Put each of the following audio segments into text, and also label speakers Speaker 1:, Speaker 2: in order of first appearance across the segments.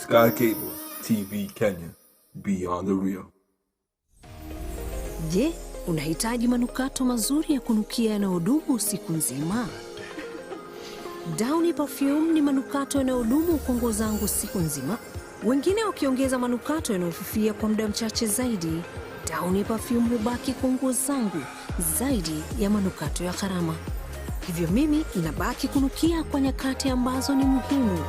Speaker 1: Sky Cable TV Kenya, Beyond the Real.
Speaker 2: Je, unahitaji manukato mazuri ya kunukia yanayodumu siku nzima? Downy Perfume ni manukato yanayodumu kwa nguo zangu siku nzima. Wengine wakiongeza manukato yanayofifia kwa muda mchache zaidi. Downy Perfume hubaki kwa nguo zangu zaidi ya manukato ya gharama. Hivyo mimi inabaki kunukia kwa nyakati ambazo ni muhimu.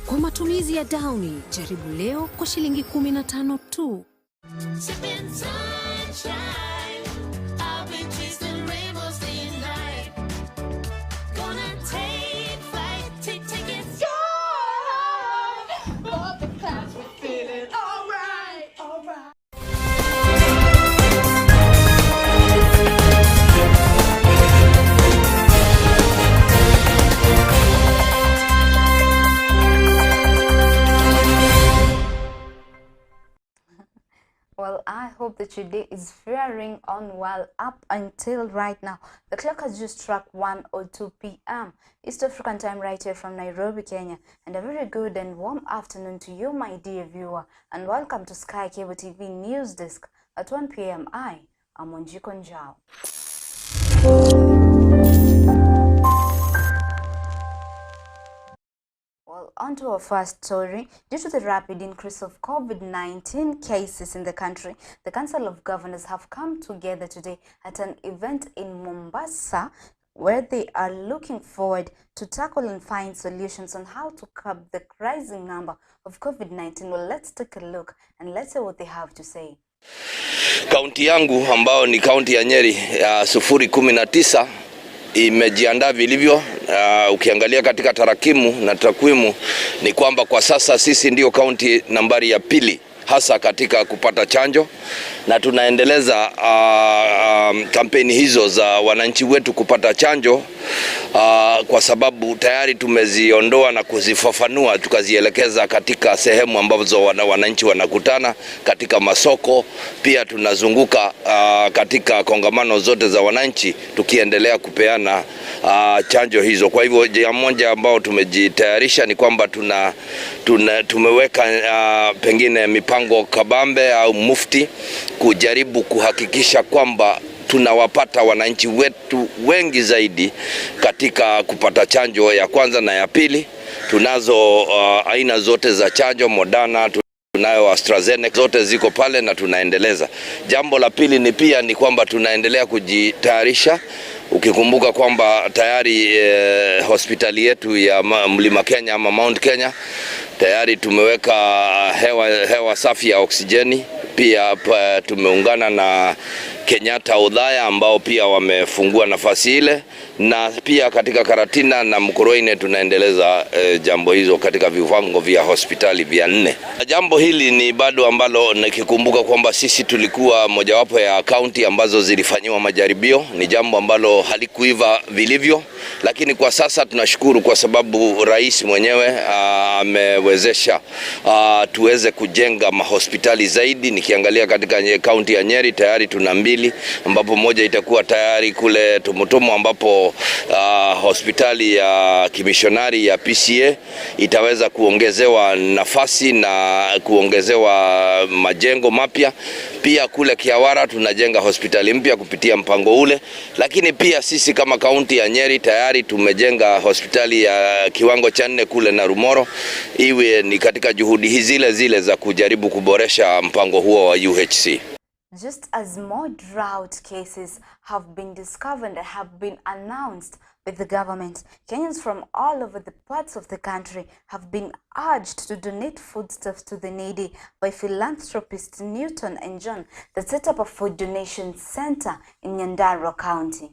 Speaker 2: Kwa matumizi ya Downy, jaribu leo kwa shilingi 15 tu.
Speaker 3: Well, I hope that your day is faring on well up until right now. The clock has just struck 1:02 p.m. East African time right here from Nairobi, Kenya. And a very good and warm afternoon to you, my dear viewer. And welcome to Sky Cable TV News Desk at 1 p.m. I am Wanjiku Njau. Well, on to our first story. Due to the rapid increase of COVID-19 cases in the country, the Council of Governors have come together today at an event in Mombasa where they are looking forward to tackle and find solutions on how to curb the rising number of COVID-19. Well, let's take a look and let's see what they have to say.
Speaker 4: Kaunti yangu ambao ni kaunti ya Nyeri ya 019 imejiandaa vilivyo. Ukiangalia katika tarakimu na takwimu ni kwamba kwa sasa sisi ndio kaunti nambari ya pili hasa katika kupata chanjo, na tunaendeleza kampeni hizo za wananchi wetu kupata chanjo kwa sababu tayari tumeziondoa na kuzifafanua, tukazielekeza katika sehemu ambazo wananchi wanakutana, katika masoko. Pia tunazunguka katika kongamano zote za wananchi tukiendelea kupeana chanjo hizo. Kwa hivyo jambo moja ambao tumejitayarisha ni kwamba tumeweka pengine mipango kabambe au mufti kujaribu kuhakikisha kwamba tunawapata wananchi wetu wengi zaidi katika kupata chanjo ya kwanza na ya pili. Tunazo aina zote za chanjo, Moderna, tunayo AstraZeneca, zote ziko pale na tunaendeleza. Jambo la pili ni kwamba tunaendelea kujitayarisha. Ukikumbuka kwamba tayari hospitali yetu ya Mlima Kenya ama Mount Kenya tayari tumeweka hewa safi ya oksijeni. Pia tumeungana na Kenyatta Udhaya ambao pia wamefungua nafasi ile, na pia katika Karatina na Mkuruine tunaendeleza jambo hizo katika viwango vya hospitali vya 4. Jambo hili ni bado ambalo nikikumbuka kwamba sisi tulikuwa mojawapo ya kaunti ambazo zilifanywa majaribio. Ni jambo ambalo halikuiva vilivyo, lakini kwa sasa tunashukuru kwa sababu rais mwenyewe amewezesha tuweze kujenga mahospitali zaidi. Nikiangalia katika kaunti ya Nyeri tayari tuna 2, ambapo moja itakuwa tayari kule Tumutumu, ambapo hospitali ya kimishonari ya PCA itaweza kuongezewa nafasi na kuongezewa majengo mapya. Pia kule Kiawara tunajenga hospitali mpya kupitia mpango ule, lakini pia sisi kama kaunti ya Nyeri tayari tumejenga hospitali ya kiwango cha 4 kule na Rumoro. Iwe ni katika juhudi zile za kujaribu kuboresha mpango huo wa UHC.
Speaker 3: Just as more drought cases have been discovered and have been announced by the government, Kenyans from all over the parts of the country have been urged to donate foodstuffs to the needy by philanthropists Newton and John that set up a food donation center in Nyandarua County.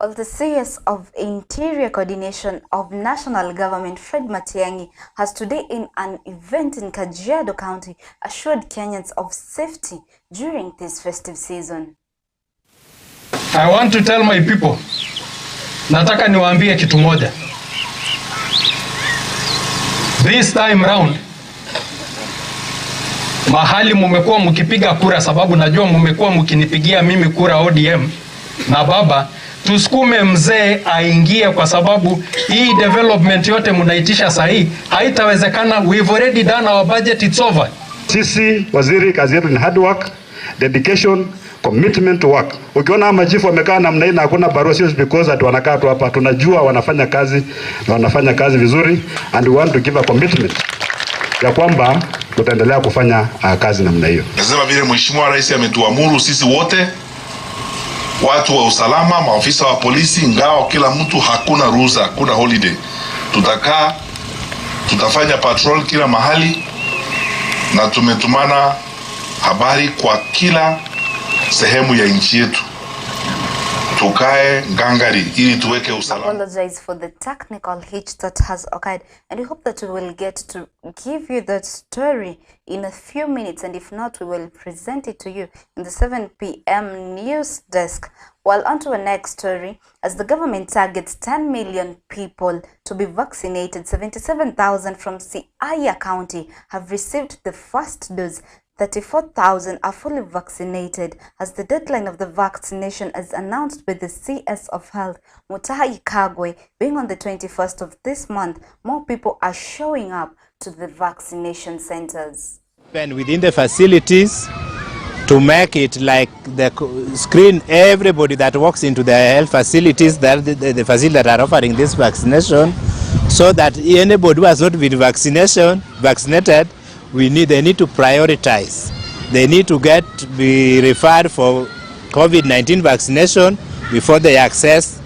Speaker 3: Well, the CS of Interior Coordination of National Government, Fred Matiang'i, has today in an event in Kajiado County assured Kenyans of safety during this festive season.
Speaker 5: I want to tell my people, nataka niwaambie kitu moja. This time round, mahali mumekuwa mkipiga kura, sababu najua mumekuwa mkinipigia mimi kura ODM na baba, tusukume mzee aingie, kwa sababu hii development yote mnaitisha sahi haitawezekana. We've already done our budget, it's over.
Speaker 6: Sisi waziri, kazi yetu ni hard work, dedication, commitment to work. Ukiona machifu wamekaa namna hii na hakuna barua, sio because ati wanakaa tu hapa. Tunajua wanafanya kazi na wanafanya kazi vizuri, and we want to give a commitment ya kwamba tutaendelea kufanya kazi namna hiyo.
Speaker 7: Nasema vile Mheshimiwa Rais ametuamuru sisi wote, watu wa usalama, maafisa wa polisi, ngao, kila mtu, hakuna ruhusa, hakuna holiday. Tutakaa, tutafanya patrol kila mahali, na tumetumana habari kwa kila sehemu ya nchi yetu. Tukae ngangari ili tuweke usalama.
Speaker 3: Apologize for the technical hitch that has occurred, and we hope that we will get to give you that story in a few minutes, and if not, we will present it to you in the 7 p.m. news desk. While on to our next story, as the government targets 10 million people to be vaccinated, 77,000 from Siaya County have received the first dose. 34,000 are fully vaccinated, as the deadline of the vaccination as announced by the CS of Health, Mutahi Kagwe, being on the 21st of this month. More people are showing up to the vaccination centers.
Speaker 8: And within the facilities, to make it like the screen everybody that walks into the health facilities, that the facilities that are offering this vaccination, so that anybody who has not been vaccinated, they need to prioritize. They need to be referred for COVID-19 vaccination before they access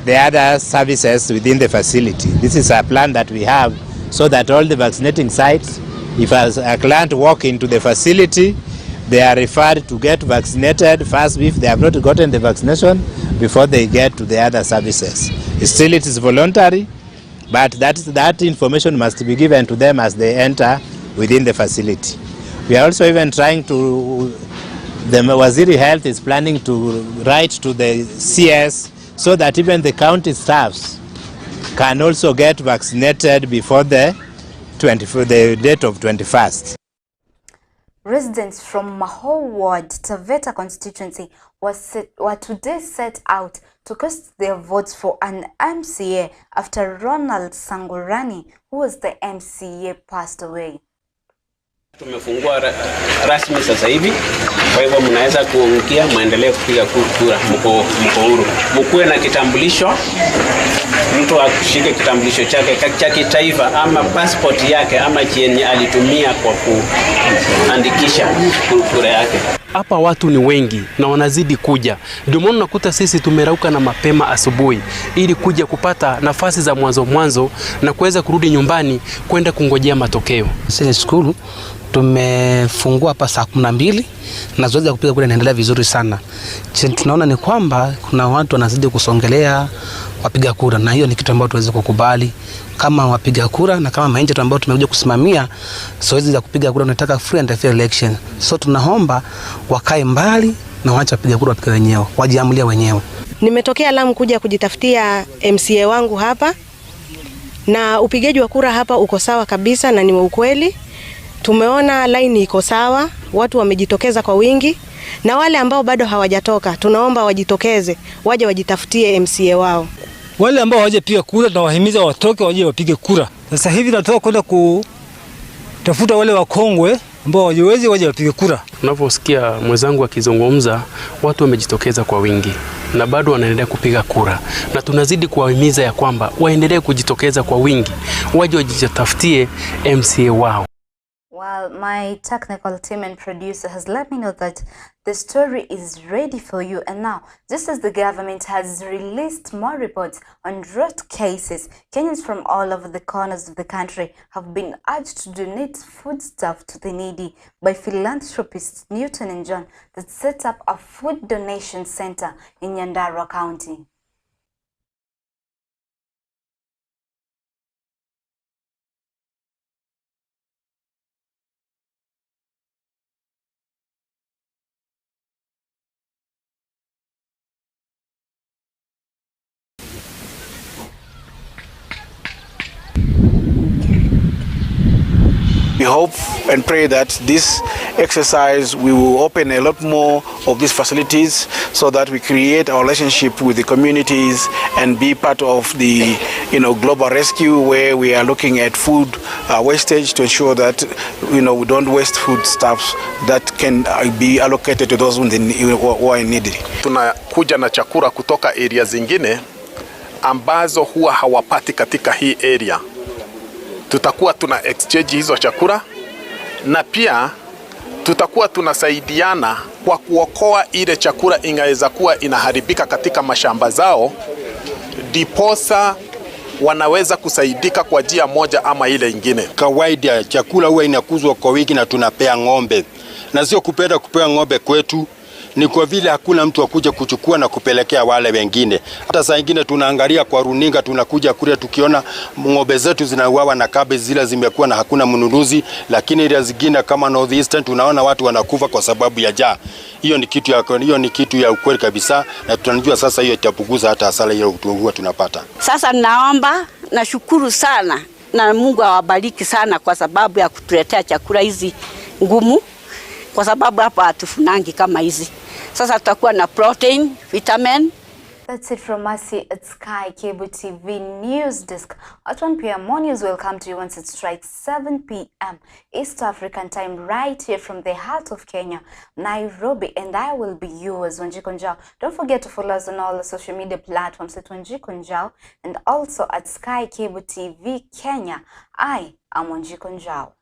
Speaker 8: the other services within the facility. This is a plan that we have, so that all the vaccinating sites, if a client walk into the facility, they are referred to get vaccinated first if they have not gotten the vaccination before they get to the other services. Still, it is voluntary, but that information must be given to them as they enter within the facility. We are also even trying to, the Waziri Health is planning to write to the CS so that even the county staffs can also get vaccinated before the date of 21st.
Speaker 3: Residents from Maho Ward, Taveta constituency were today set out to cast their votes for an MCA after Ronald Sangorani, who was the MCA, passed away.
Speaker 9: Tumefungua rasmi sasa hivi, kwa hivyo mnaweza kuongea, muendelee kupiga kura, mko huru. Mkuwe na kitambulisho, mtu ashike kitambulisho chake cha kitaifa ama passport yake ama chenye alitumia kwa kuandikisha kura yake.
Speaker 10: Hapa watu ni wengi na wanazidi kuja. Ndio maana unakuta sisi tumerauka na mapema asubuhi ili kuja kupata nafasi za mwanzo na kuweza kurudi nyumbani kwenda kungojea matokeo.
Speaker 11: Sisi school tumefungua hapa saa 12 na zoezi la kupiga kura inaendelea vizuri sana. Tunaona ni kwamba kuna watu wanazidi kusongelea wapiga kura, na hiyo ni kitu ambacho tuweze kukubali kama wapiga kura na kama mainje ambao tumekuja kusimamia zoezi la kupiga kura. Tunataka free and fair election, so tunaomba wakae mbali na waache wapiga kura wapige wenyewe, wajiamulia wenyewe.
Speaker 12: Nimetokea Lamu kuja kujitafutia MCA wangu hapa, na upigaji wa kura hapa uko sawa kabisa na ni ukweli. Tumeona line iko sawa, watu wamejitokeza kwa wingi, na wale ambao bado hawajatoka tunaomba wajitokeze, waje wajitafutie MCA wao.
Speaker 13: Wale ambao hawajapiga kura tunawahimiza watoke waje wapige kura. Sasa hivi tunataka kwenda kutafuta wale wakongwe ambao hawajawezi, waje wapige kura.
Speaker 10: Unaposikia mwenzangu akizungumza, watu wamejitokeza kwa wingi na bado wanaendelea kupiga kura, na tunazidi kuwahimiza ya kwamba waendelee kujitokeza kwa wingi, waje wajitafutie MCA wao.
Speaker 3: Well, my technical team and producer has let me know that the story is ready for you. And now, just as the government has released more reports on drought cases, Kenyans from all over the corners of the country have been urged to donate foodstuff to the needy by philanthropists Newton and John that set up a food donation center in Nyandarua County.
Speaker 14: We hope and pray that this exercise we will open a lot more of these facilities so that we create a relationship with the communities and be part of the global rescue, where we are looking at food wastage to ensure that we don't waste foodstuffs that can be allocated to those who are in need.
Speaker 15: Tunakuja na chakula kutoka area zingine ambazo huwa hawapati katika hii area. Tutakuwa tuna exchange hizo chakula, na pia tutakuwa tunasaidiana kwa kuokoa ile chakula ingeweza kuwa inaharibika katika mashamba zao, diposa wanaweza kusaidika kwa njia moja ama ile ingine.
Speaker 16: Kawaida chakula huwa inakuzwa kwa wiki na tunapea ng'ombe, na sio kupenda kupea ng'ombe kwetu, ni kwa vile hakuna mtu akuja kuchukua na kupelekea wale wengine. Hata saa nyingine tunaangalia kwa runinga, tunakuja kule tukiona ng'ombe zetu zinauawa na kabe zile zimekuwa na hakuna mnunuzi, lakini ile zingine kama Northeastern tunaona watu wanakufa kwa sababu ya njaa. Hiyo ni kitu ya ukweli kabisa, na tunajua sasa hiyo itapunguza hata hasara ile huwa tunapata.
Speaker 17: Sasa naomba na shukuru sana na Mungu awabariki sana kwa sababu ya kutuletea chakula hizi ngumu, kwa sababu hapa hatufunangi kama hizi. Sasa tutakuwa na protein, vitamin.
Speaker 3: That's it from us at Sky Cable TV News Desk. At 1 p.m. more news will come to you once it strikes 7 p.m. East African time, right here from the heart of Kenya, Nairobi. And I will be yours, Wanjiku Njau. Don't forget to follow us on all the social media platforms at Wanjiku Njau and also at Sky Cable TV Kenya. I am Wanjiku Njau.